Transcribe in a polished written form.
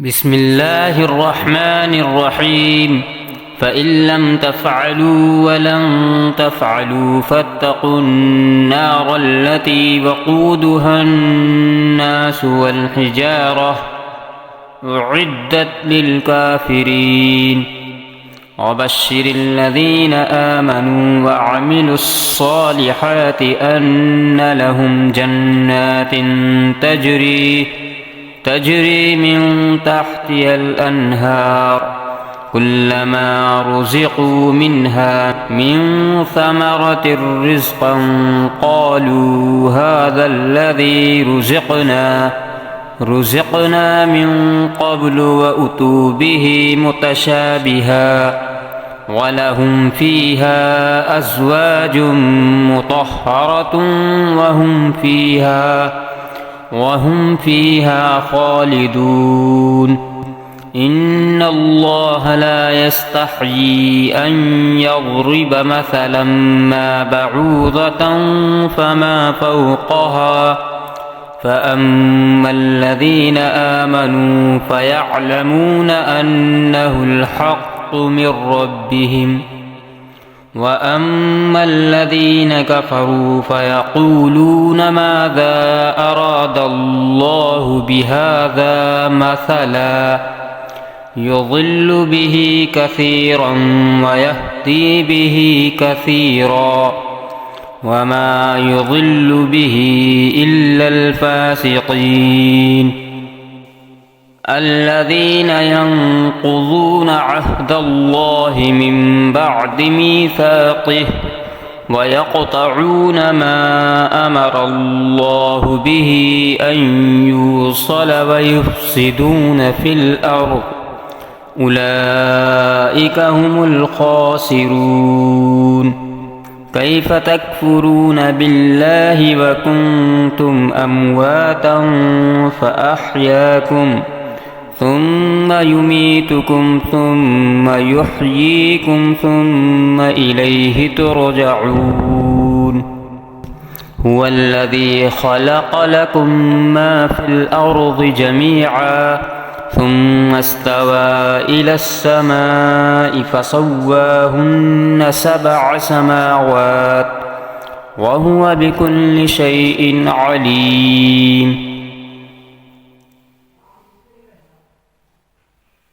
بسم الله الرحمن الرحيم. فإن لم تفعلوا ولن تفعلوا فاتقوا النار التي وقودها الناس والحجارة أعدت للكافرين. وبشر الذين آمنوا وعملوا الصالحات أن لهم جنات تجري من تحتها الأنهار كلما رزقوا منها من ثمرة رزقا قالوا هذا الذي رزقنا من قبل وأتوا به متشابها ولهم فيها أزواج مطهرة وهم فيها خالدون. إن الله لا يستحيي أن يضرب مثلا ما بعوضة فما فوقها فأما الذين آمنوا فيعلمون أنه الحق من ربهم وأما الذين كفروا فيقولون ماذا أراد الله بهذا مثلا يضل به كثيرا ويهدي به كثيرا وما يضل به إلا الفاسقين الذين ينقضون عهد الله من بعد ميثاقه ويقطعون ما أمر الله به أن يوصل ويفسدون في الأرض أولئك هم الخاسرون. كيف تكفرون بالله وكنتم أمواتا فأحياكم ثم يميتكم ثم يحييكم ثم إليه ترجعون. هو الذي خلق لكم ما في الأرض جميعا ثم استوى إلى السماء فسواهن 7 سماوات وهو بكل شيء عليم.